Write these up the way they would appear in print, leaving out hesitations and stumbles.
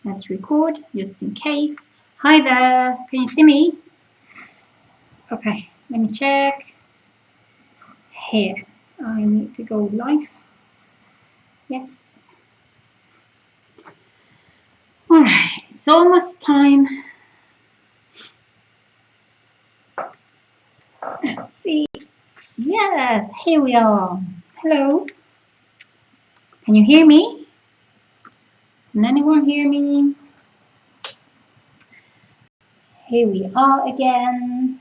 Let's record just in case. Hi there, can you see me? Okay, let me check. Here, I need to go live. Yes. All right, it's almost time. Let's see. Yes, here we are. Hello. Can you hear me? Can anyone hear me? Here we are again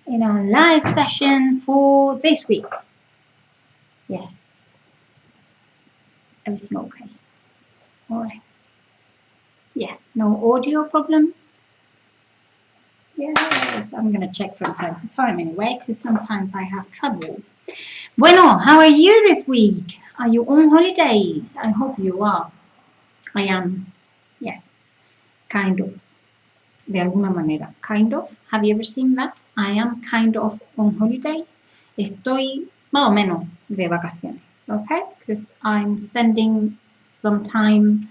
in our live session for this week. Yes. Everything okay? All right. Yeah, no audio problems? Yes, I'm going to check from time to time anyway, because sometimes I have trouble. Bueno, how are you this week? Are you on holidays? I hope you are. I am. Yes, kind of. De alguna manera. Kind of. Have you ever seen that? I am kind of on holiday. Estoy más o menos de vacaciones. Okay? Because I'm spending some time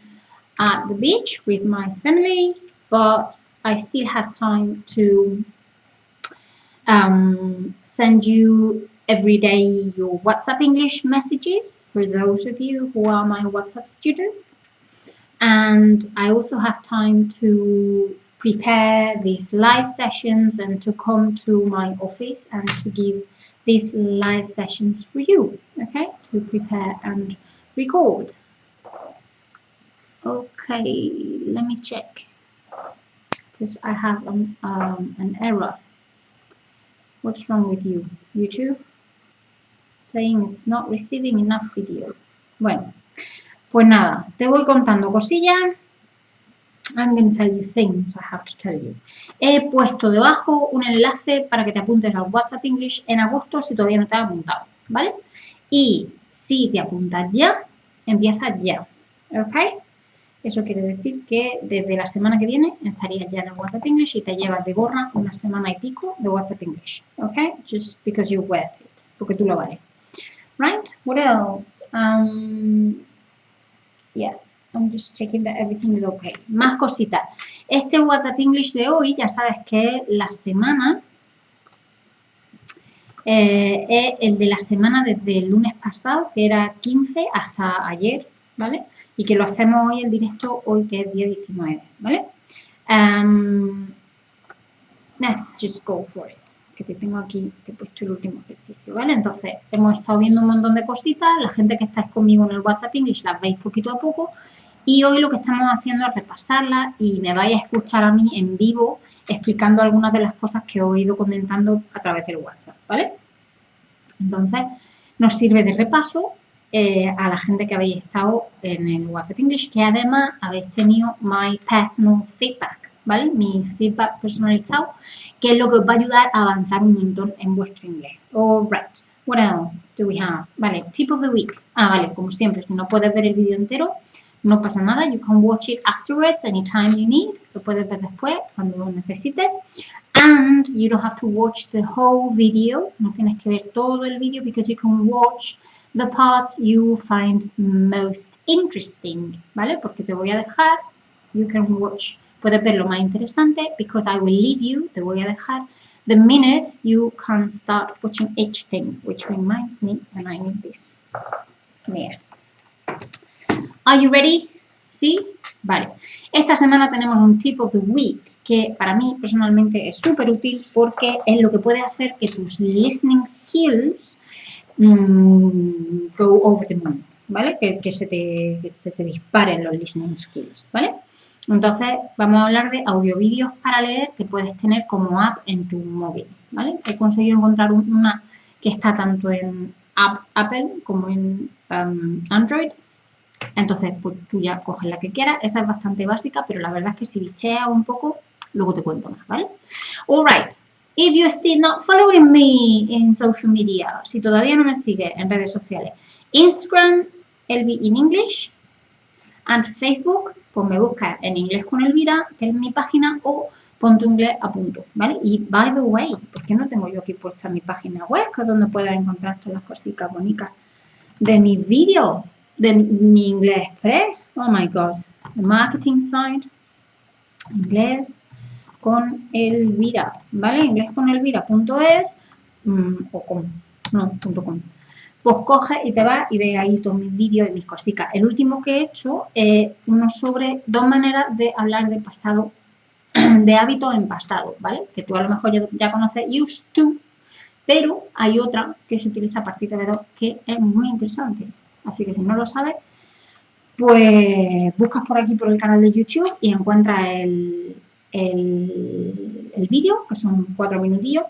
at the beach with my family, but I still have time to send you every day your WhatsApp English messages for those of you who are my WhatsApp students. And I also have time to prepare these live sessions and to come to my office and to give these live sessions for you, okay, to prepare and record. Okay, let me check because I have an error. What's wrong with you? YouTube? Saying it's not receiving enough video. Bueno, pues nada, te voy contando cosillas. I'm going to tell you things I have to tell you. He puesto debajo un enlace para que te apuntes al WhatsApp English en agosto si todavía no te has apuntado, ¿vale? Y si te apuntas ya, empiezas ya, ¿ok? Eso quiere decir que desde la semana que viene estarías ya en el WhatsApp English y te llevas de gorra una semana y pico de WhatsApp English, ¿ok? Just because you're worth it, porque tú lo vales. Right? What else? Yeah. I'm just checking that everything is okay. Más cositas. Este WhatsApp English de hoy, ya sabes que la semana es el de la semana desde el lunes pasado, que era 15 hasta ayer, ¿vale? Y que lo hacemos hoy en directo, hoy que es día 19, ¿vale? Let's just go for it. Que te tengo aquí, te he puesto el último ejercicio, ¿vale? Entonces, hemos estado viendo un montón de cositas. La gente que estáis conmigo en el WhatsApp English las veis poquito a poco. Y hoy lo que estamos haciendo es repasarlas y me vais a escuchar a mí en vivo explicando algunas de las cosas que os he ido comentando a través del WhatsApp, ¿vale? Entonces, nos sirve de repaso a la gente que habéis estado en el WhatsApp English, que además habéis tenido my personal feedback, ¿vale? Mi feedback personalizado, que es lo que os va a ayudar a avanzar un montón en vuestro inglés. All right, what else do we have? Vale, tip of the week. Vale, como siempre, si no puedes ver el vídeo entero, no pasa nada, you can watch it afterwards anytime you need. Lo puedes ver después cuando lo necesites. And you don't have to watch the whole video. No tienes que ver todo el vídeo because you can watch the parts you find most interesting, ¿vale? Porque te voy a dejar, you can watch, puedes ver lo más interesante because I will leave you, te voy a dejar the minute you can start watching each thing, which reminds me when I need this. There. Are you ready? ¿Sí? Vale. Esta semana tenemos un tip of the week que para mí personalmente es súper útil porque es lo que puede hacer que tus listening skills go over the moon, ¿vale? Que se te disparen los listening skills, ¿vale? Entonces vamos a hablar de audio-vídeos para leer que puedes tener como app en tu móvil, ¿vale? He conseguido encontrar una que está tanto en Apple como en Android. Entonces, pues tú ya coges la que quieras. Esa es bastante básica, pero la verdad es que si bicheas un poco, luego te cuento más, ¿vale? All right. If you're still not following me in social media, si todavía no me sigues en redes sociales, Instagram, Elvi in English, and Facebook, pues me buscas en Inglés con Elvira, que es mi página, o pon tu inglés a punto, ¿vale? Y, by the way, ¿por qué no tengo yo aquí puesta mi página web, que es donde puedes encontrar todas las cositas bonitas de mis vídeos? De mi inglés express, Oh my God. The marketing side. Inglés con Elvira, ¿vale? Inglés con Elvira.es o com, no, .com. Pues coge y te vas y ves ahí todos mis vídeos y mis cositas. El último que he hecho es uno sobre 2 maneras de hablar de pasado, de hábitos en pasado, ¿vale? Que tú a lo mejor ya conoces used to, pero hay otra que se utiliza a partir de 2 que es muy interesante. Así que si no lo sabes, pues buscas por aquí por el canal de YouTube y encuentras el vídeo, que son 4 minutillos,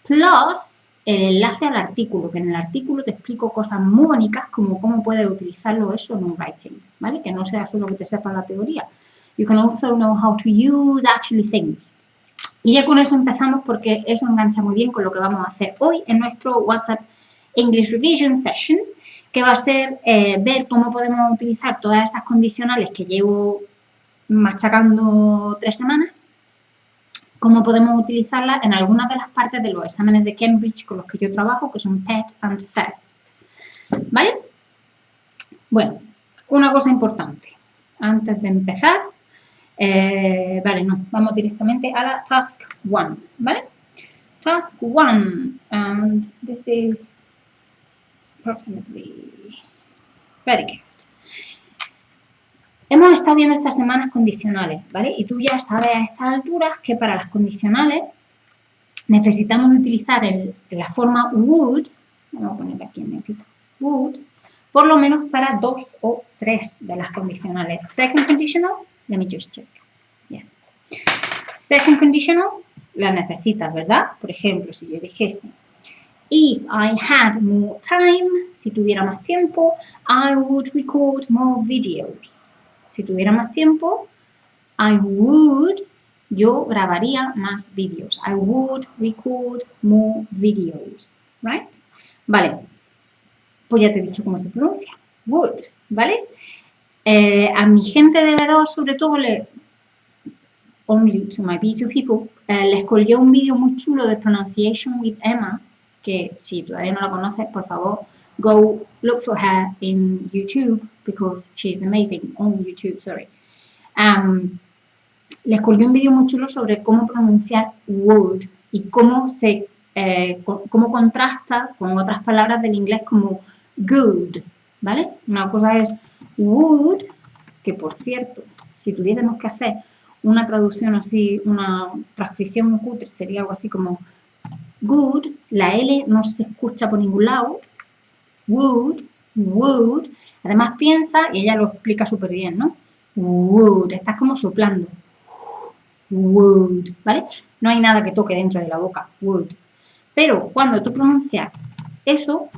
plus el enlace al artículo, que en el artículo te explico cosas muy bonitas como cómo puedes utilizarlo eso en un writing, ¿vale? Que no sea solo que te sepa la teoría. You can also know how to use actually things. Y ya con eso empezamos porque eso engancha muy bien con lo que vamos a hacer hoy en nuestro WhatsApp English Revision Session, que va a ser ver cómo podemos utilizar todas esas condicionales que llevo machacando 3 semanas, cómo podemos utilizarlas en algunas de las partes de los exámenes de Cambridge con los que yo trabajo, que son PET and FIRST. ¿Vale? Bueno, una cosa importante. Antes de empezar, vale, no, vamos directamente a la Task 1, ¿vale? Task 1, and this is approximately very good. Hemos estado viendo estas semanas condicionales, ¿vale? Y tú ya sabes a estas alturas que para las condicionales necesitamos utilizar la forma would, vamos a poner aquí en negrita, would, por lo menos para 2 o 3 de las condicionales. Second conditional, let me just check. Yes. Second conditional, la necesitas, ¿verdad? Por ejemplo, si yo dijese, if I had more time, si tuviera más tiempo, I would record more videos. Si tuviera más tiempo, yo grabaría más vídeos. I would record more videos, right? Vale, pues ya te he dicho cómo se pronuncia, would, ¿vale? A mi gente de B2, sobre todo, only to my B2 people, les colgué un vídeo muy chulo de Pronunciation with Emma, que si todavía no la conoces, por favor, go look for her in YouTube, because she's amazing on YouTube, sorry. Les colgué un vídeo muy chulo sobre cómo pronunciar would y cómo cómo contrasta con otras palabras del inglés como good, ¿vale? Una cosa es would, que por cierto, si tuviésemos que hacer una traducción así, una transcripción cutre, sería algo así como good, la L no se escucha por ningún lado, would, además piensa, y ella lo explica súper bien, ¿no? Would, estás como soplando, would, ¿vale? No hay nada que toque dentro de la boca, would. Pero cuando tú pronuncias eso,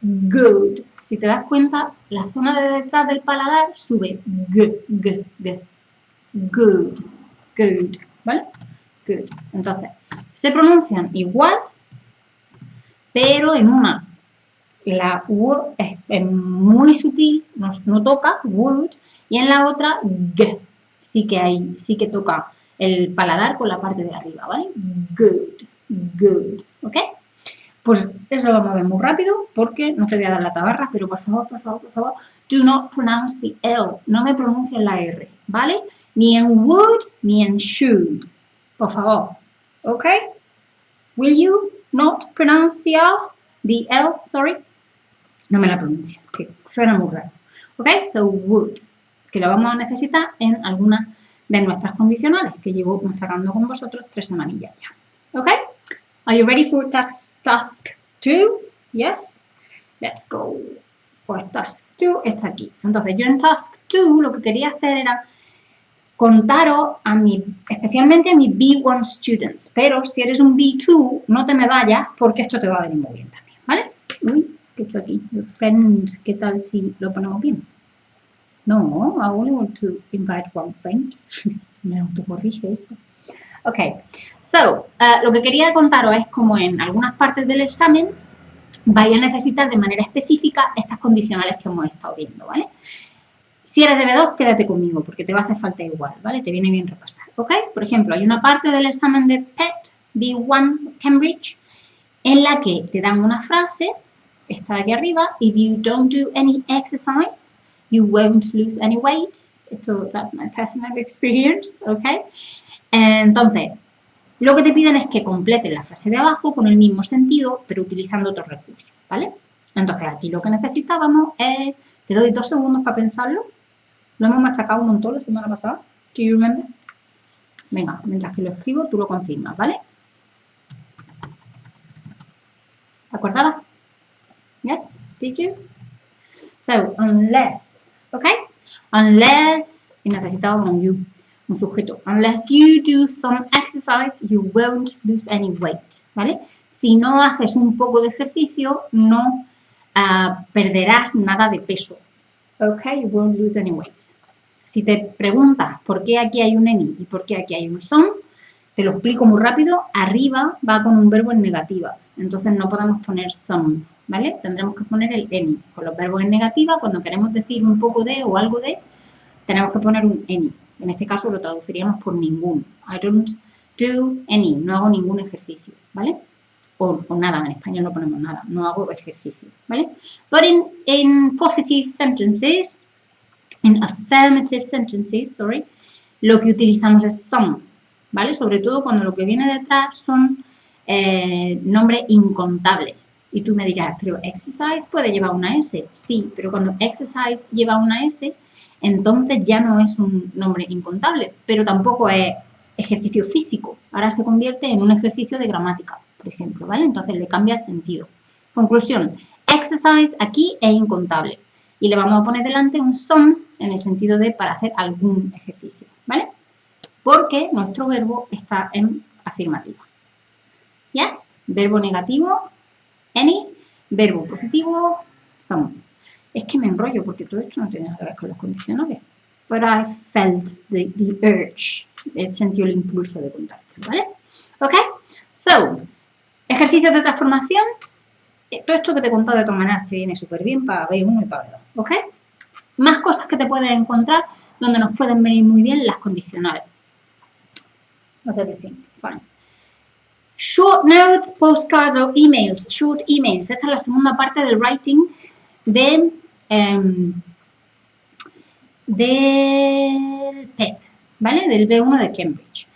good, si te das cuenta, la zona de detrás del paladar sube, good, ¿vale? Good. Entonces, se pronuncian igual, pero en una la U es muy sutil, no toca, would, y en la otra, g, sí que toca el paladar con la parte de arriba, ¿vale? Good, ¿ok? Pues eso lo vamos a ver muy rápido porque no te voy a dar la tabarra, pero por favor, do not pronounce the L, no me pronuncies la R, ¿vale? Ni en would, ni en should, por favor, ¿ok? Will you not pronounce the L, sorry? No me la pronuncio, que suena muy raro. ¿Ok? So, would, que lo vamos a necesitar en algunas de nuestras condicionales que llevo machacando con vosotros 3 semanillas ya. ¿Ok? Are you ready for task 2? Yes? Let's go. Pues task 2 está aquí. Entonces, yo en task 2 lo que quería hacer era contaros especialmente a mis B1 students, pero si eres un B2, no te me vayas porque esto te va a venir muy bien también, ¿vale? Uy, ¿qué he hecho aquí? Your friend, ¿qué tal si lo ponemos bien? No, I only want to invite one friend. Me autocorrige esto. Ok, so, lo que quería contaros es como en algunas partes del examen vais a necesitar de manera específica estas condicionales que hemos estado viendo, ¿vale? Si eres de B2, quédate conmigo porque te va a hacer falta igual, ¿vale? Te viene bien repasar, ¿ok? Por ejemplo, hay una parte del examen de PET, B1 Cambridge, en la que te dan una frase, está aquí arriba, if you don't do any exercise, you won't lose any weight. Esto, that's my personal experience, ¿ok? Entonces, lo que te piden es que completes la frase de abajo con el mismo sentido, pero utilizando otros recursos, ¿vale? Entonces, aquí lo que necesitábamos es... Te doy 2 segundos para pensarlo. Lo hemos machacado un montón la semana pasada. Do you remember? Venga, mientras que lo escribo, tú lo confirmas, ¿vale? ¿Te acordabas? Yes? Did you? So, unless, ¿ok? Unless, y necesitábamos un sujeto. Unless you do some exercise, you won't lose any weight, ¿vale? Si no haces un poco de ejercicio, no perderás nada de peso. ¿Ok? You won't lose any weight. Si te preguntas por qué aquí hay un any y por qué aquí hay un some, te lo explico muy rápido. Arriba va con un verbo en negativa, entonces no podemos poner some, ¿vale? Tendremos que poner el any. Con los verbos en negativa, cuando queremos decir un poco de o algo de, tenemos que poner un any. En este caso lo traduciríamos por ningún. I don't do any, no hago ningún ejercicio, ¿vale? O nada, en español no ponemos nada, no hago ejercicio, ¿vale? But in positive sentences, in affirmative sentences, sorry, lo que utilizamos es some, ¿vale? Sobre todo cuando lo que viene detrás son nombres incontables. Y tú me dirás, pero exercise puede llevar una S. Sí, pero cuando exercise lleva una S, entonces ya no es un nombre incontable, pero tampoco es ejercicio físico. Ahora se convierte en un ejercicio de gramática, por ejemplo, ¿vale? Entonces le cambia el sentido. Conclusión, exercise aquí es incontable. Y le vamos a poner delante un some en el sentido de para hacer algún ejercicio, ¿vale? Porque nuestro verbo está en afirmativa. Yes, verbo negativo, any, verbo positivo, some. Es que me enrollo porque todo esto no tiene nada que ver con los condicionales. But I felt the urge, he sentido el impulso de contártelo, ¿vale? Ok, so, ejercicios de transformación. Todo esto que te he contado de todas maneras te viene súper bien para B1 y para B2, ¿ok? Más cosas que te puedes encontrar donde nos pueden venir muy bien las condicionales. What's everything? Fine. Short notes, postcards o emails. Short emails. Esta es la segunda parte del writing del PET, ¿vale? Del B1 de Cambridge.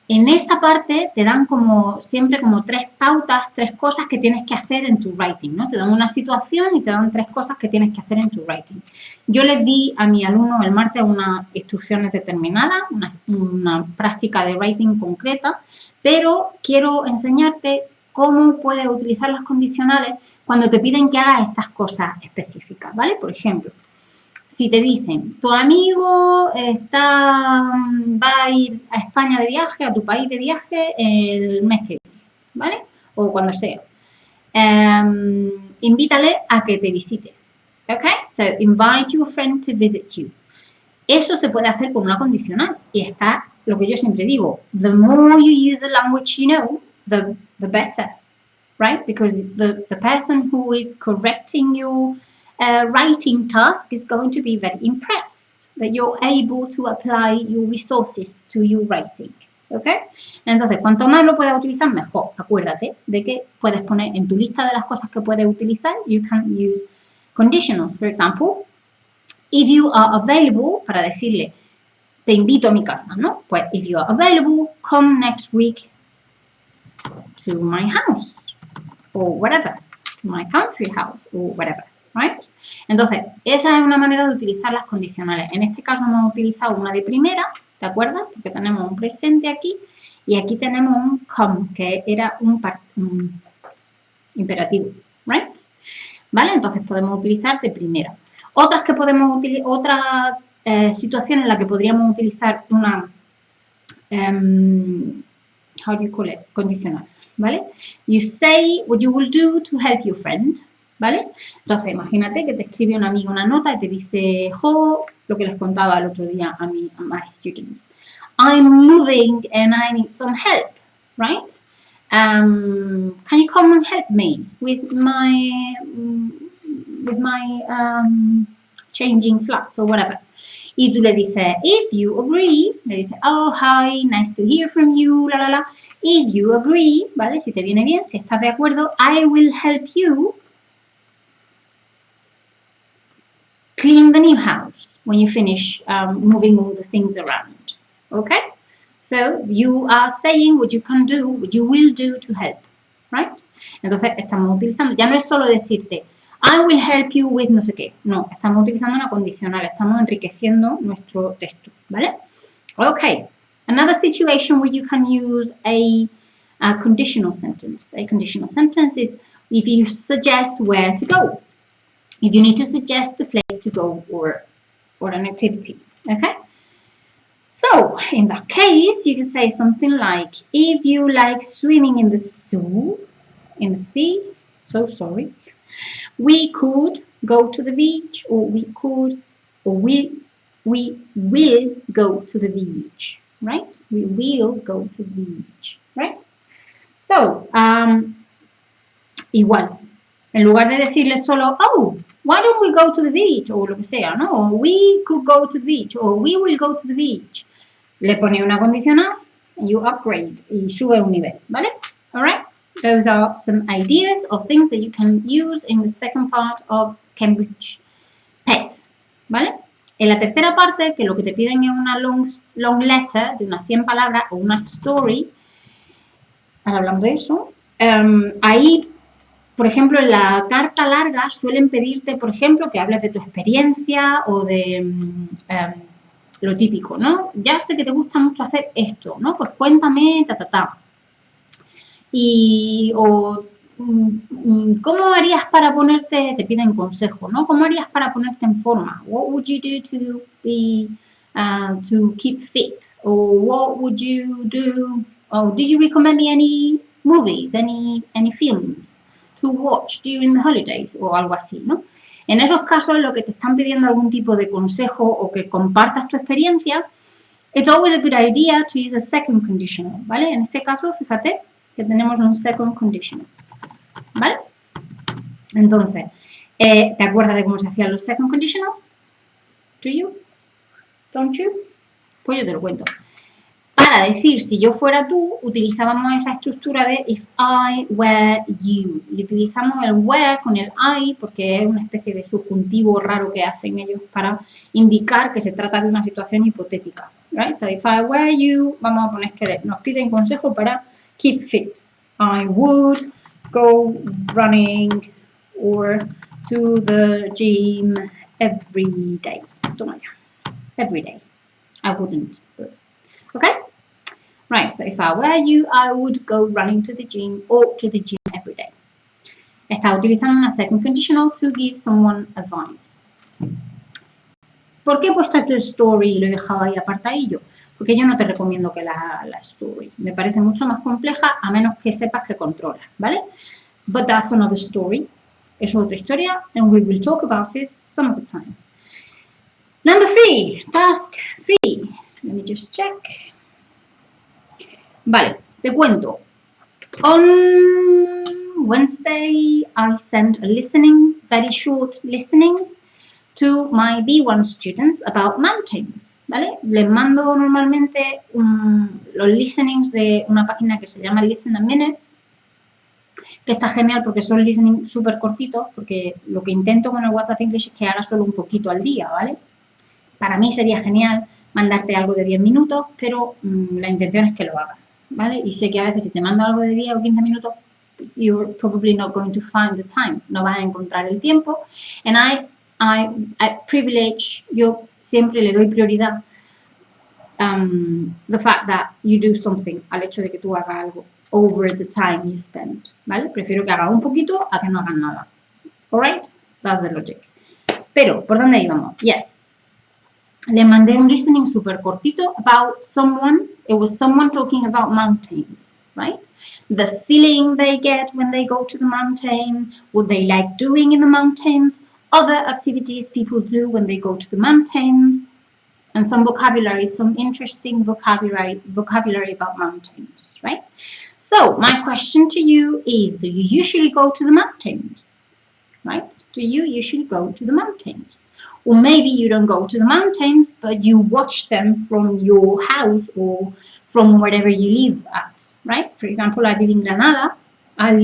En esa parte te dan como siempre como 3 pautas, 3 cosas que tienes que hacer en tu writing, ¿no? Te dan una situación y te dan 3 cosas que tienes que hacer en tu writing. Yo les di a mi alumno el martes unas instrucciones determinadas, una práctica de writing concreta, pero quiero enseñarte cómo puedes utilizar las condicionales cuando te piden que hagas estas cosas específicas, ¿vale? Por ejemplo, si te dicen, tu amigo va a ir a España de viaje, a tu país de viaje el mes que viene, ¿vale? O cuando sea. Invítale a que te visite. ¿Ok? So, invite your friend to visit you. Eso se puede hacer con una condicional. Y está lo que yo siempre digo, the more you use the language you know, the better. Right? Because the person who is correcting your writing task is going to be very impressed that you're able to apply your resources to your writing. ¿Ok? Entonces, cuanto más lo puedas utilizar, mejor. Acuérdate de que puedes poner en tu lista de las cosas que puedes utilizar, you can use conditionals. For example, if you are available, para decirle, te invito a mi casa, ¿no? Pues, if you are available, come next week to my house, or whatever, to my country house, or whatever. Right? Entonces, esa es una manera de utilizar las condicionales. En este caso hemos utilizado una de primera, ¿te acuerdas? Porque tenemos un presente aquí y aquí tenemos un come, que era un imperativo. Right? ¿Vale? Entonces podemos utilizar de primera. Otras que podemos utilizar, otra situación en la que podríamos utilizar una how do you call it? Condicional. ¿Vale? You say what you will do to help your friend. ¿Vale? Entonces, imagínate que te escribe un amigo una nota y te dice, lo que les contaba el otro día a my students. I'm moving and I need some help, right? Can you come and help me with my changing flats or whatever? Y tú le dices, if you agree, le dices, oh, hi, nice to hear from you, la, la, la. If you agree, ¿vale? Si te viene bien, si estás de acuerdo, I will help you clean the new house when you finish moving all the things around. Okay? So you are saying what you can do, what you will do to help. Right? Entonces estamos utilizando, ya no es solo decirte, I will help you with no sé qué. No, estamos utilizando una condicional, estamos enriqueciendo nuestro texto. ¿Vale? Okay. Another situation where you can use a conditional sentence. A conditional sentence is if you suggest where to go. If you need to suggest a place to go or an activity. Okay? So, in that case, you can say something like, if you like swimming in the sea, we could go to the beach, or we will go to the beach, right? We will go to the beach, right? So, igual, en lugar de decirle solo, oh, why don't we go to the beach, o lo que sea, ¿no? O we could go to the beach, or we will go to the beach. Le pone una condicional, and you upgrade, y sube un nivel, ¿vale? All right? Those are some ideas of things that you can use in the second part of Cambridge PET, ¿vale? En la tercera parte, que lo que te piden es una long letter de unas 100 palabras o una story, ahora hablando de eso, ahí, por ejemplo, en la carta larga suelen pedirte, por ejemplo, que hables de tu experiencia o de lo típico, ¿no? Ya sé que te gusta mucho hacer esto, ¿no? Pues cuéntame, ¿cómo harías para ponerte, te piden consejo, ¿no? ¿Cómo harías para ponerte en forma? What would you do to keep fit? Or what would you do, or do you recommend me any movies, any films to watch during the holidays? O algo así, ¿no? En esos casos, lo que te están pidiendo algún tipo de consejo o que compartas tu experiencia, it's always a good idea to use a second conditional, ¿vale? En este caso, fíjate que tenemos un second conditional, ¿vale? Entonces, ¿te acuerdas de cómo se hacían los second conditionals? Do you? Don't you? Pues yo te lo cuento. Para decir si yo fuera tú, utilizábamos esa estructura de if I were you. Y utilizamos el were con el I porque es una especie de subjuntivo raro que hacen ellos para indicar que se trata de una situación hipotética. Right? So if I were you, vamos a poner que nos piden consejo para keep fit. I would go running or to the gym every day. Toma ya. Every day. I wouldn't. Okay? Right, so if I were you, I would go running to the gym or to the gym every day. Está utilizando una second conditional to give someone advice. ¿Por qué he puesto aquí el story y lo he dejado ahí apartadillo? Porque yo no te recomiendo que la story. Me parece mucho más compleja a menos que sepas que controlas, ¿vale? But that's another story. Es otra historia and we will talk about it some of the time. Number 3, task 3. Let me just check. Vale, te cuento. On Wednesday, I sent a very short listening to my B1 students about mountains, ¿vale? Les mando normalmente los listenings de una página que se llama Listen a Minute, que está genial porque son listening súper cortitos, porque lo que intento con el WhatsApp English es que haga solo un poquito al día, ¿vale? Para mí sería genial mandarte algo de 10 minutos, pero la intención es que lo hagas, ¿vale? Y sé que a veces si te mando algo de 10 o 15 minutos, you're probably not going to find the time, no vas a encontrar el tiempo. And I privilege, yo siempre le doy prioridad the fact that you do something, al hecho de que tú hagas algo over the time you spend, ¿vale? Prefiero que hagas un poquito a que no hagas nada. Alright? That's the logic. Pero, ¿por dónde íbamos? Yes. Le mandé un listening súper cortito about someone. It was someone talking about mountains, right? The feeling they get when they go to the mountain, what they like doing in the mountains, other activities people do when they go to the mountains, and some vocabulary, some interesting vocabulary about mountains, right? So my question to you is, do you usually go to the mountains, right? Do you usually go to the mountains? Or maybe you don't go to the mountains, but you watch them from your house or from wherever you live at, right? For example, I live in Granada, and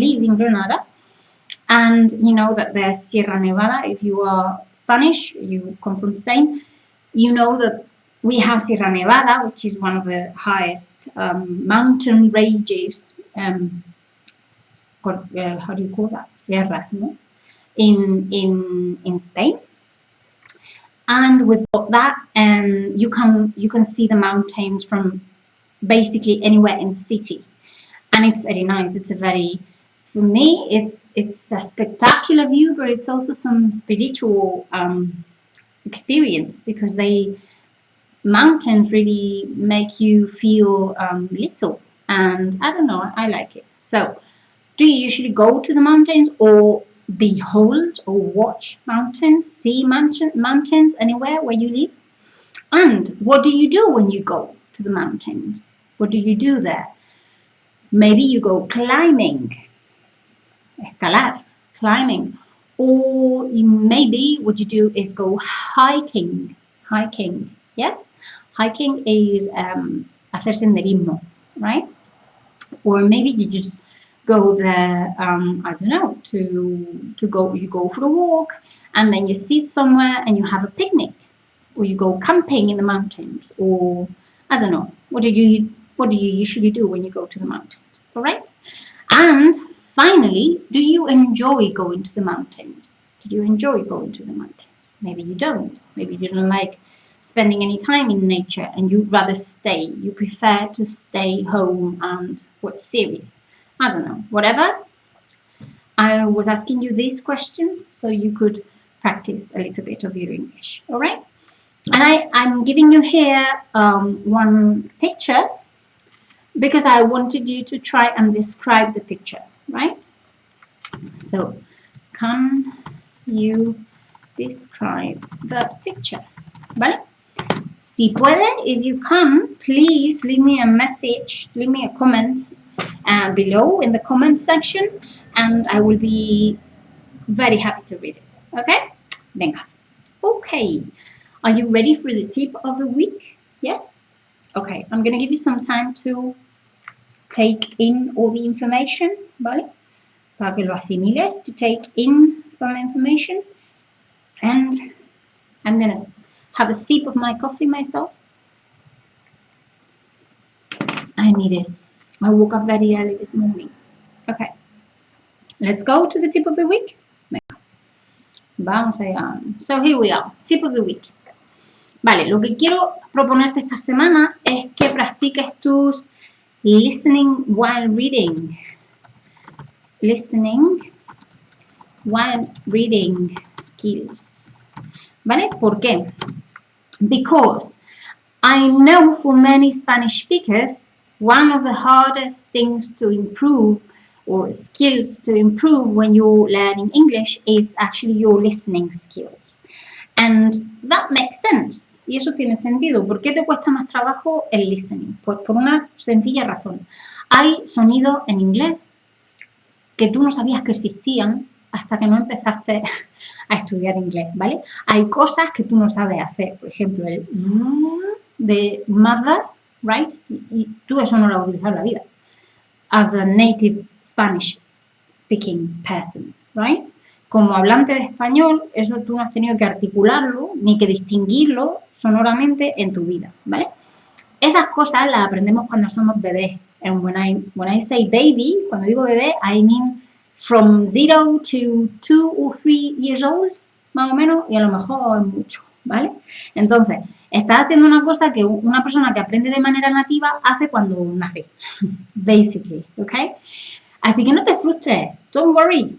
And you know that there's Sierra Nevada. If you are Spanish, you come from Spain, you know that we have Sierra Nevada, which is one of the highest mountain ranges, how do you call that? Sierra, no? in Spain. And we've got that, and you can see the mountains from basically anywhere in the city, and it's very nice. It's a very, for me, it's a spectacular view, but it's also some spiritual experience, because mountains really make you feel little, and I don't know, I like it. So, do you usually go to the mountains, or behold or watch mountains, see mountains anywhere where you live? And what do you do when you go to the mountains? What do you do there? Maybe you go climbing, escalar, climbing. Or maybe what you do is go hiking. Hiking, yes? Hiking is hacer senderismo, right? Or maybe you just go there, I don't know, you go for a walk, and then you sit somewhere and you have a picnic, or you go camping in the mountains, or I don't know, what do you usually do when you go to the mountains? All right. And finally, do you enjoy going to the mountains? Do you enjoy going to the mountains? Maybe you don't. Maybe you don't like spending any time in nature, and you'd rather stay. You prefer to stay home and watch series. I don't know, whatever. I was asking you these questions so you could practice a little bit of your English, all right? And I'm giving you here one picture because I wanted you to try and describe the picture, right? So, can you describe the picture? ¿Vale? Si puede, if you can, please leave me a message, leave me a comment below in the comment section, and I will be very happy to read it. Okay? Venga. Okay. Are you ready for the tip of the week? Yes? Okay. I'm going to give you some time to take in all the information, ¿vale? Para que lo asimiles, to take in some information. And I'm going to have a sip of my coffee myself. I need it. I woke up very early this morning. Okay. Let's go to the tip of the week. Vamos allá. So here we are. Tip of the week. Vale, lo que quiero proponerte esta semana es que practiques tus listening while reading. Listening while reading skills. ¿Vale? ¿Por qué? Because I know for many Spanish speakers, one of the hardest things to improve or skills to improve when you're learning English is actually your listening skills. And that makes sense. Y eso tiene sentido. ¿Por qué te cuesta más trabajo el listening? Pues por una sencilla razón. Hay sonidos en inglés que tú no sabías que existían hasta que no empezaste a estudiar inglés, ¿vale? Hay cosas que tú no sabes hacer. Por ejemplo, el de mother, right? Y tú eso no lo vas a utilizar en la vida. As a native Spanish speaking person, right? Como hablante de español, eso tú no has tenido que articularlo ni que distinguirlo sonoramente en tu vida, ¿vale? Esas cosas las aprendemos cuando somos bebés. And when I say baby, cuando digo bebé, I mean from 0 to 2 or 3 years old, más o menos, y a lo mejor mucho, ¿vale? Entonces, estás haciendo una cosa que una persona que aprende de manera nativa hace cuando nace, basically, ¿ok? Así que no te frustres, don't worry.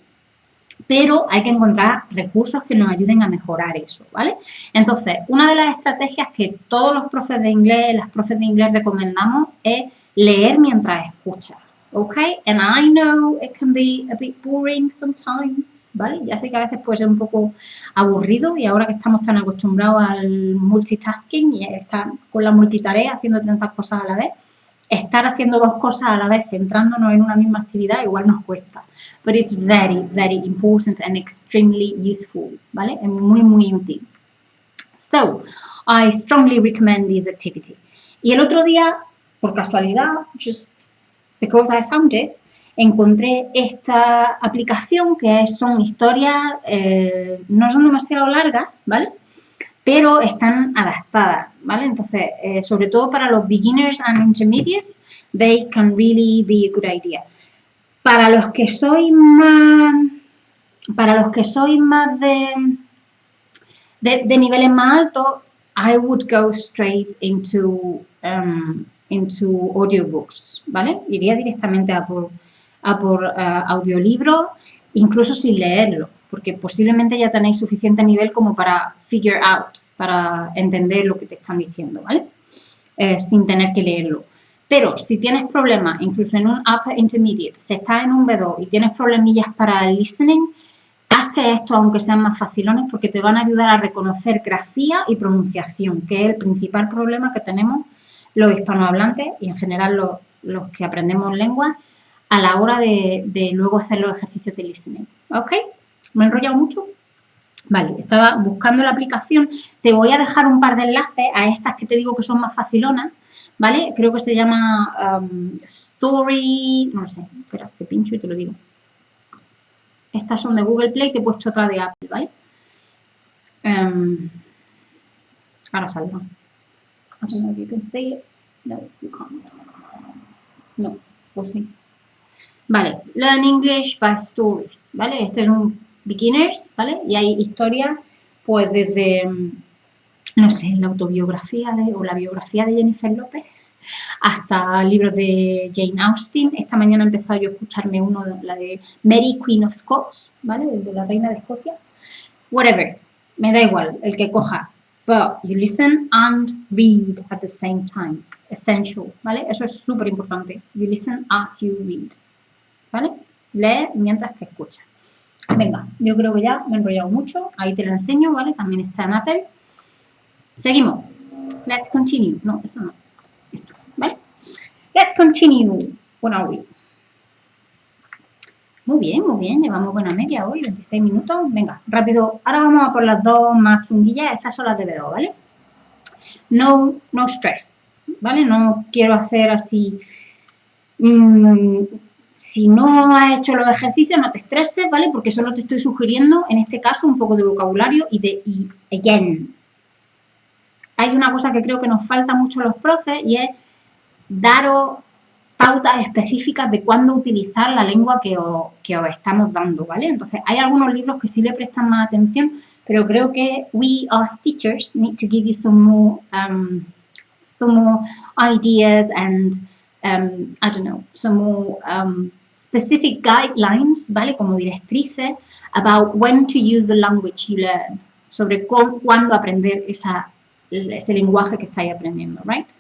Pero hay que encontrar recursos que nos ayuden a mejorar eso, ¿vale? Entonces, una de las estrategias que todos los profes de inglés, las profes de inglés recomendamos es leer mientras escuchas, ¿ok? And I know it can be a bit boring sometimes, ¿vale? Ya sé que a veces puede ser un poco aburrido y ahora que estamos tan acostumbrados al multitasking y estar con la multitarea haciendo tantas cosas a la vez, estar haciendo dos cosas a la vez, centrándonos en una misma actividad, igual nos cuesta. But it's very, very important and extremely useful, ¿vale? Es muy, muy útil. So, I strongly recommend this activity. Y el otro día, por casualidad, just because I found it, encontré esta aplicación que son historias, no son demasiado largas, ¿vale? Pero están adaptadas, ¿vale? Entonces, sobre todo para los beginners and intermediates, they can really be a good idea. Para los que sois más de niveles más altos, I would go straight into audiobooks, ¿vale? Iría directamente a por audiolibros, incluso sin leerlo, porque posiblemente ya tenéis suficiente nivel como para figure out, para entender lo que te están diciendo, ¿vale? Sin tener que leerlo. Pero si tienes problemas, incluso en un upper intermediate, si estás en un B2 y tienes problemillas para el listening, hazte esto aunque sean más facilones porque te van a ayudar a reconocer grafía y pronunciación, que es el principal problema que tenemos los hispanohablantes y en general los que aprendemos lenguas a la hora de luego hacer los ejercicios de listening. ¿Ok? ¿Me he enrollado mucho? Vale, estaba buscando la aplicación. Te voy a dejar un par de enlaces a estas que te digo que son más facilonas, ¿vale? Creo que se llama Story... No lo sé, espera, te pincho y te lo digo. Estas son de Google Play, te he puesto otra de Apple, ¿vale? Ahora saldrá. I don't know if you can see it. No, you can't. No, pues sí. Vale, Learn English by Stories, ¿vale? Este es un beginners, ¿vale? Y hay historias, pues desde, no sé, la autobiografía o la biografía de Jennifer López, hasta libros de Jane Austen. Esta mañana he empezado yo a escucharme uno, la de Mary Queen of Scots, ¿vale? El de la reina de Escocia. Whatever, me da igual, el que coja. But you listen and read at the same time. Essential, ¿vale? Eso es súper importante. You listen as you read, ¿vale? Lee mientras que escuchas. Venga, yo creo que ya me he enrollado mucho. Ahí te lo enseño, ¿vale? También está en Apple. Seguimos. Let's continue. No, eso no. Esto, ¿vale? Let's continue. What are we? Muy bien. Llevamos buena media hoy, 26 minutos. Venga, rápido. Ahora vamos a por las dos más chunguillas. Estas son las de B2, ¿vale? No stress, ¿vale? No quiero hacer así... si no has hecho los ejercicios, no te estreses, ¿vale? Porque solo te estoy sugiriendo, en este caso, un poco de vocabulario y again. Hay una cosa que creo que nos falta mucho a los profes y es daros pautas específicas de cuándo utilizar la lengua que os estamos dando, ¿vale? Entonces, hay algunos libros que sí le prestan más atención, pero creo que we as teachers need to give you some more ideas and I don't know, some more specific guidelines, ¿vale? Como directrices about when to use the language you learn, sobre cuándo aprender ese lenguaje que estáis aprendiendo, right?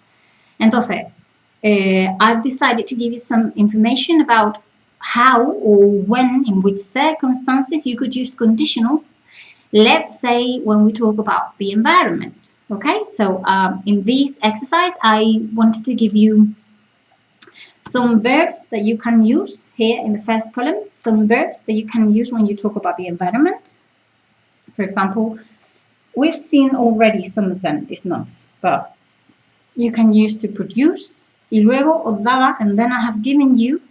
Entonces, I've decided to give you some information about how or when, in which circumstances you could use conditionals. Let's say when we talk about the environment, okay? So in this exercise, I wanted to give you some verbs that you can use here in the first column, some verbs that you can use when you talk about the environment. For example, we've seen already some of them this month, but you can use to produce, y luego os daba, and then I have given you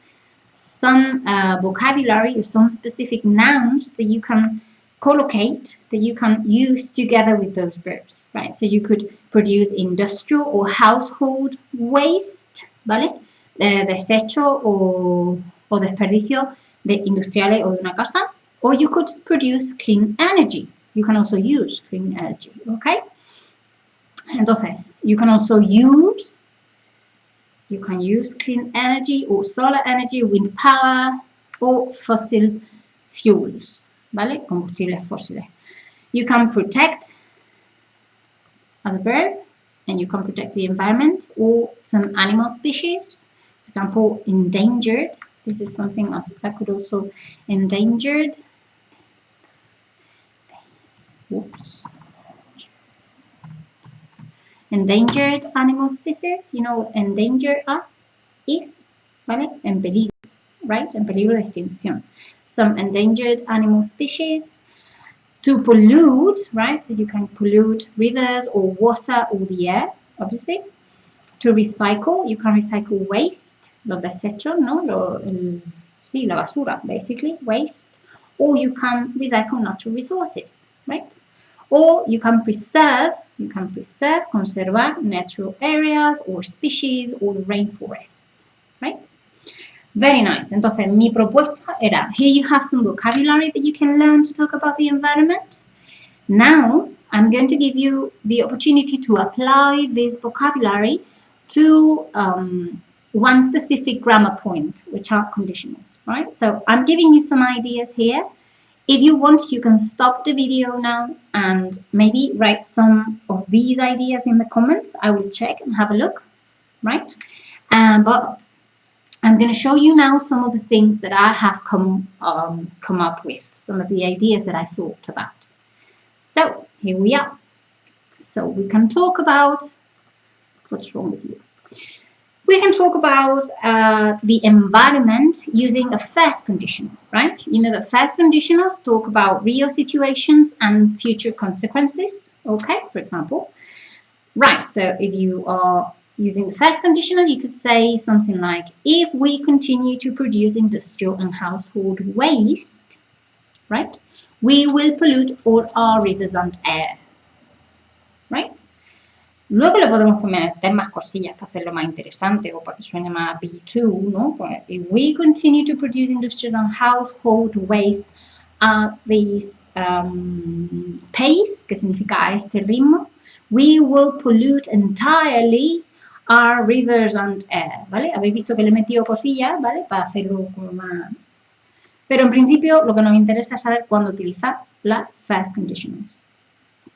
some vocabulary or some specific nouns that you can collocate, that you can use together with those verbs, right? So you could produce industrial or household waste, ¿vale? Desecho o desperdicio de industriales o de una casa, or you could produce clean energy. You can also use clean energy, okay? Entonces, you can also use clean energy or solar energy, wind power or fossil fuels, ¿vale? Combustibles fósiles. You can protect as a verb, and you can protect the environment or some animal species. For example, endangered. This is something else I could also endangered. Whoops. Endangered animal species, you know, endanger us is, ¿vale? En peligro, right? En peligro de extinción. Some endangered animal species. To pollute, right? So you can pollute rivers or water or the air, obviously. To recycle, you can recycle waste, los desechos, ¿no? sí, la basura, basically, waste. Or you can recycle natural resources, right? Or you can preserve, conservar natural areas or species or the rainforest, right? Very nice. Entonces, mi propuesta era, here you have some vocabulary that you can learn to talk about the environment. Now, I'm going to give you the opportunity to apply this vocabulary to one specific grammar point, which are conditionals, right? So I'm giving you some ideas here. If you want, you can stop the video now and maybe write some of these ideas in the comments. I will check and have a look, right? But I'm going to show you now some of the things that I have come up with, some of the ideas that I thought about. So here we are. So we can talk about, what's wrong with you? We can talk about the environment using a first conditional, right? You know, the first conditionals talk about real situations and future consequences, okay, for example. Right, so if you are using the first conditional, you could say something like, if we continue to produce industrial and household waste, right, we will pollute all our rivers and air, right? Luego le podemos meter más cosillas para hacerlo más interesante o para que suene más B2, ¿no? Pues, if we continue to produce industrial and household waste at this pace, que significa a este ritmo, we will pollute entirely our rivers and air, ¿vale? Habéis visto que le he metido cosillas, ¿vale? Para hacerlo como más... Pero en principio lo que nos interesa es saber cuándo utilizar las first conditionals.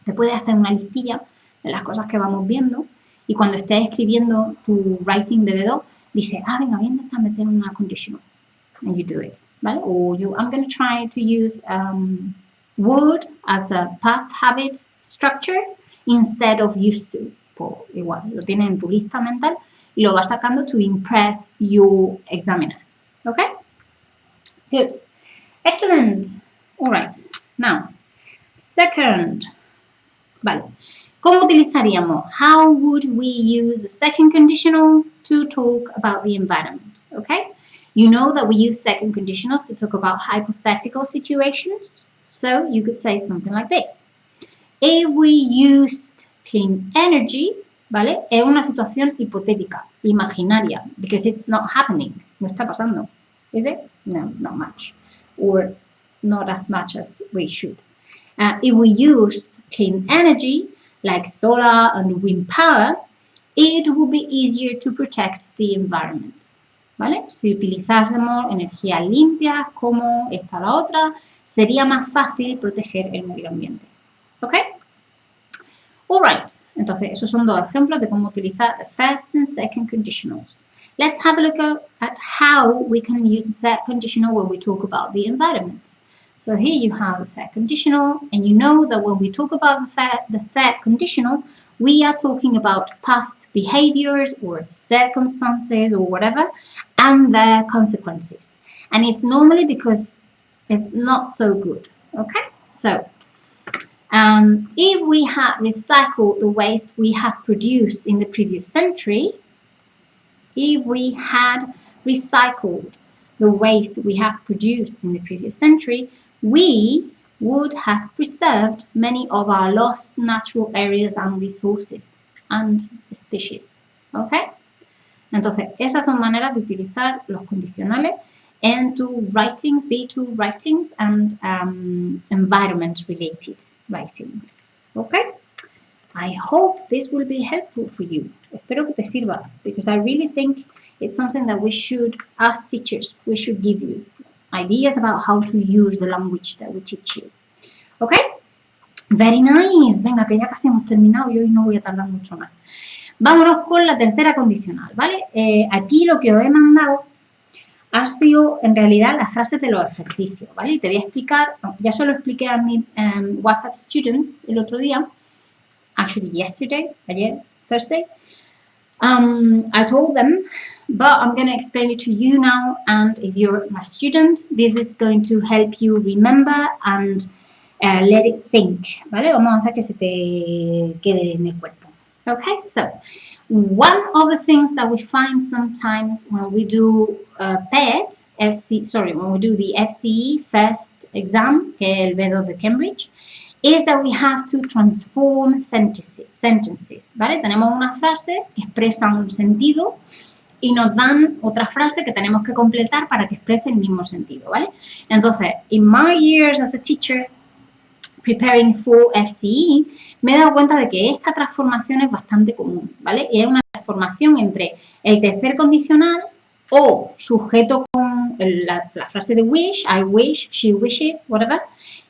Te puedes hacer una listilla de las cosas que vamos viendo y cuando estés escribiendo tu writing de B2 dices, venga, voy a intentar meter una conditional and you do it, ¿vale? O I'm going to try to use would as a past habit structure instead of used to. Pues igual, lo tienes en tu lista mental y lo vas sacando to impress your examiner, okay? Good. Excellent. All right. Now, second. Vale. ¿Cómo utilizaríamos? How would we use the second conditional to talk about the environment? Okay? You know that we use second conditionals to talk about hypothetical situations. So you could say something like this. If we used clean energy, ¿vale? Es una situación hipotética, imaginaria, because it's not happening. No está pasando. Is it? No, not much. Or not as much as we should. If we used clean energy, like solar and wind power, it would be easier to protect the environment. ¿Vale? Si utilizásemos energía limpia como esta la otra, sería más fácil proteger el medio ambiente. ¿Ok? All right. Entonces, esos son dos ejemplos de cómo utilizar the first and second conditionals. Let's have a look at how we can use the third conditional when we talk about the environment. So here you have the third conditional, and you know that when we talk about the third conditional, we are talking about past behaviors or circumstances or whatever, and their consequences. And it's normally because it's not so good, okay? So, if we had recycled the waste we had produced in the previous century, if we had recycled the waste we had produced in the previous century, we would have preserved many of our lost natural areas and resources and species. ¿Ok? Entonces, esas son maneras de utilizar los condicionales en tu writings, B2 writings and environment-related writings. ¿Ok? I hope this will be helpful for you. Espero que te sirva, because I really think it's something that we should, as teachers, we should give you ideas about how to use the language that we teach you. Okay? Very nice. Venga, que ya casi hemos terminado y hoy no voy a tardar mucho más. Vámonos con la tercera condicional, ¿vale? Aquí lo que os he mandado ha sido en realidad las frases de los ejercicios, ¿vale? Y te voy a explicar, ya se lo expliqué a mi WhatsApp students el otro día, actually yesterday, ayer, Thursday. I told them, but I'm going to explain it to you now, and if you're my student, this is going to help you remember and let it sink, ¿vale? Vamos a hacer que se te quede en el cuerpo. Okay, so one of the things that we find sometimes when we do PET when we do the FCE first exam, que es el B2 de Cambridge, is that we have to transform sentences, ¿vale? Tenemos una frase que expresa un sentido y nos dan otra frase que tenemos que completar para que exprese el mismo sentido, ¿vale? Entonces, in my years as a teacher, preparing for FCE, me he dado cuenta de que esta transformación es bastante común, ¿vale? Y es una transformación entre el tercer condicional o sujeto con la frase de wish, I wish, she wishes, whatever,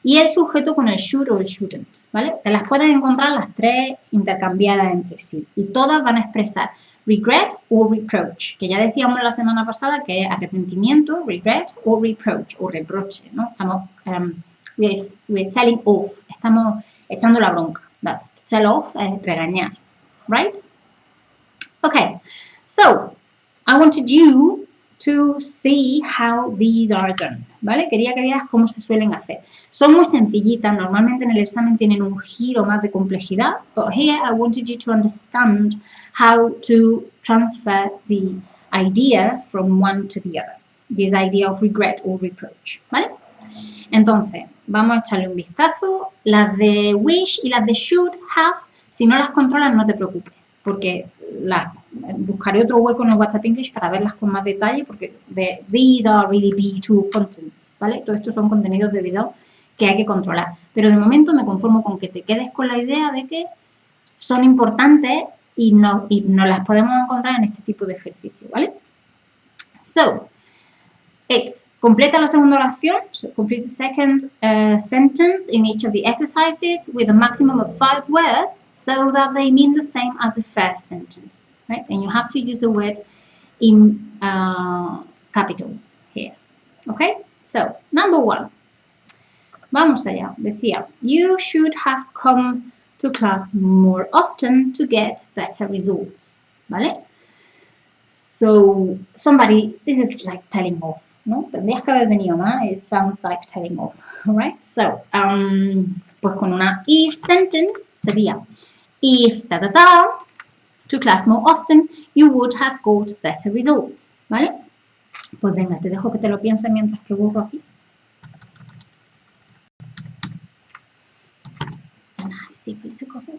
y el sujeto con el should o el shouldn't, ¿vale? Te las puedes encontrar las tres intercambiadas entre sí y todas van a expresar regret o reproach, que ya decíamos la semana pasada que es arrepentimiento, regret o reproach o reproche, ¿no? Estamos we're telling off, estamos echando la bronca. That's to tell off, regañar, right? Okay, so I wanted you to see how these are done, ¿vale? Quería que vieras cómo se suelen hacer. Son muy sencillitas, normalmente en el examen tienen un giro más de complejidad, but here I wanted you to understand how to transfer the idea from one to the other, this idea of regret or reproach, ¿vale? Entonces, vamos a echarle un vistazo. Las de wish y las de should have, si no las controlas, no te preocupes, porque buscaré otro hueco en el WhatsApp English para verlas con más detalle, porque these are really B2 contents, ¿vale? Todo esto son contenidos de video que hay que controlar. Pero de momento me conformo con que te quedes con la idea de que son importantes y no las podemos encontrar en este tipo de ejercicio, ¿vale? So, completa la segunda oración, so complete the second sentence in each of the exercises with a maximum of 5 words so that they mean the same as the first sentence, right? And you have to use the word in capitals here, okay? So, number 1. Vamos allá, decía, you should have come to class more often to get better results, ¿vale? So, this is like telling off, ¿no? Tendrías que haber venido más, it sounds like telling off, alright? So, pues con una if sentence sería, if to class more often, you would have got better results, ¿vale? Pues venga, te dejo que te lo pienses mientras que borro aquí. Así, por ese cosas.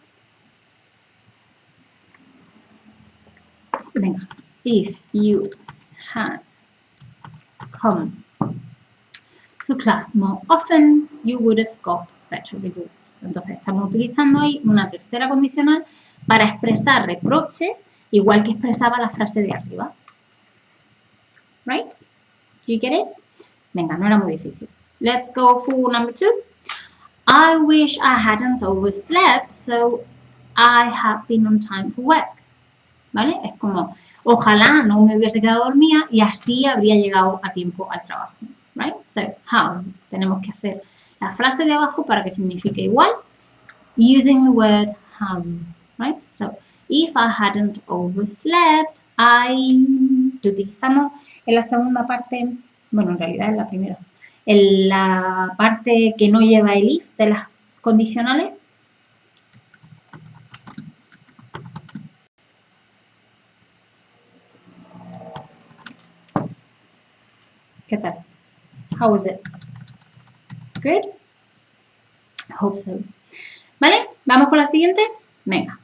Venga, if you had come to class more often, you would have got better results. Entonces, estamos utilizando ahí una tercera condicional para expresar reproche, igual que expresaba la frase de arriba. Right? Do you get it? Venga, no era muy difícil. Let's go for number 2. I wish I hadn't overslept, so I have been on time for work. ¿Vale? Es como, ojalá no me hubiese quedado dormida y así habría llegado a tiempo al trabajo. Right? So, how? Tenemos que hacer la frase de abajo para que signifique igual, using the word have. Right? So, if I hadn't overslept, lo utilizamos en la segunda parte, bueno, en realidad en la primera. En la parte que no lleva el if de las condicionales. ¿Qué tal? How was it? Good? I hope so. ¿Vale? ¿Vamos con la siguiente? Venga.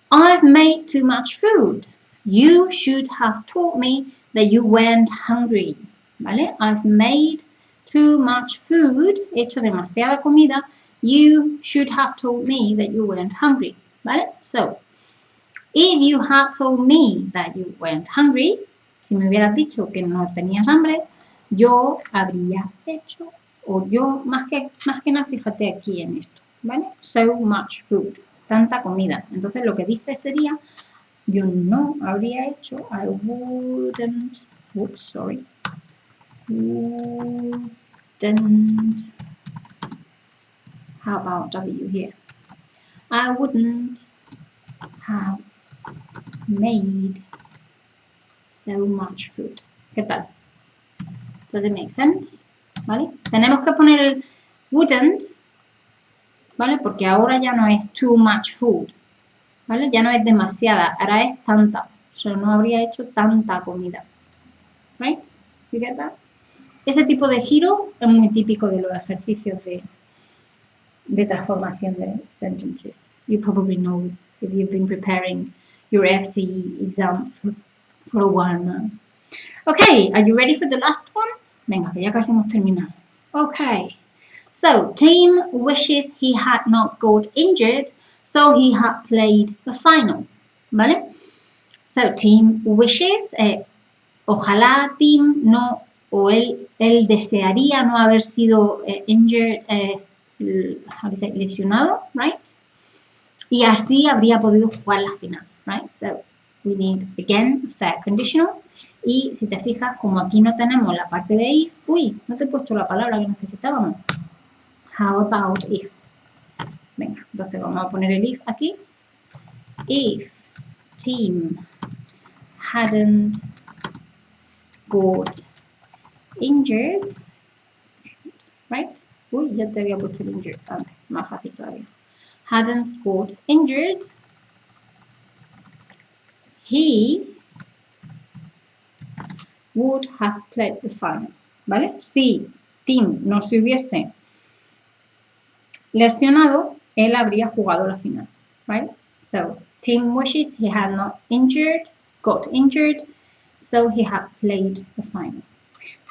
I've made too much food. You should have told me that you weren't hungry. ¿Vale? I've made too much food. He hecho demasiada comida. You should have told me that you weren't hungry. ¿Vale? So, if you had told me that you weren't hungry, si me hubieras dicho que no tenías hambre, yo habría hecho, o yo, más que nada, fíjate aquí en esto, ¿vale? So much food, tanta comida. Entonces lo que dice sería, yo no habría hecho, I wouldn't, oops, sorry, wouldn't, how about W here? I wouldn't have made so much food. ¿Qué tal? Does it make sense? ¿Vale? Tenemos que poner el wouldn't, ¿vale? Porque ahora ya no es too much food, ¿vale? Ya no es demasiada, ahora es tanta. O sea, no habría hecho tanta comida. Right? You get that? Ese tipo de giro es muy típico de los ejercicios de transformación de sentences. You probably know if you've been preparing your FCE exam for a while now. Okay, are you ready for the last one? Venga, que ya casi hemos terminado. Okay, so Tim wishes he had not got injured, so he had played the final. ¿Vale? So Tim wishes, ojalá Tim no, o él desearía no haber sido injured, how do you say, lesionado, right? Y así habría podido jugar la final, right? So we need, again, third conditional. Y si te fijas, como aquí no tenemos la parte de if, uy, no te he puesto la palabra que necesitábamos. How about if? Venga, entonces vamos a poner el if aquí. If Tim hadn't got injured, right? Uy, ya te había puesto el injured antes, más fácil todavía. Hadn't got injured, he would have played the final, ¿vale? Si Tim no se hubiese lesionado, él habría jugado la final, right? So, Tim wishes he had not got injured, so he had played the final.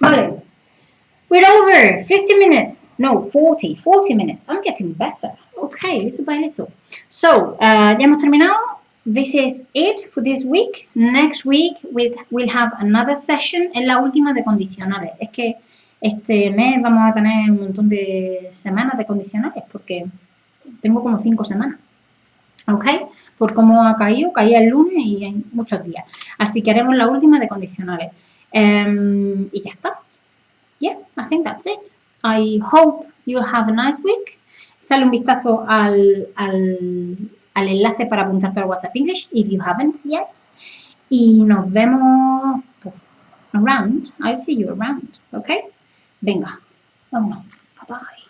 Vale, we're over, 50 minutes, no, 40 minutes, I'm getting better. Okay, little by little. So, ya hemos terminado. This is it for this week. Next week we'll have another session. Es la última de condicionales. Es que este mes vamos a tener un montón de semanas de condicionales porque tengo como 5 semanas. ¿Ok? Por cómo ha caído, caía el lunes y hay muchos días. Así que haremos la última de condicionales. Y ya está. Yeah, I think that's it. I hope you have a nice week. Echale un vistazo al enlace para apuntarte al WhatsApp English if you haven't yet. Y nos vemos around. I'll see you around. Okay? Venga, vámonos. Bye bye.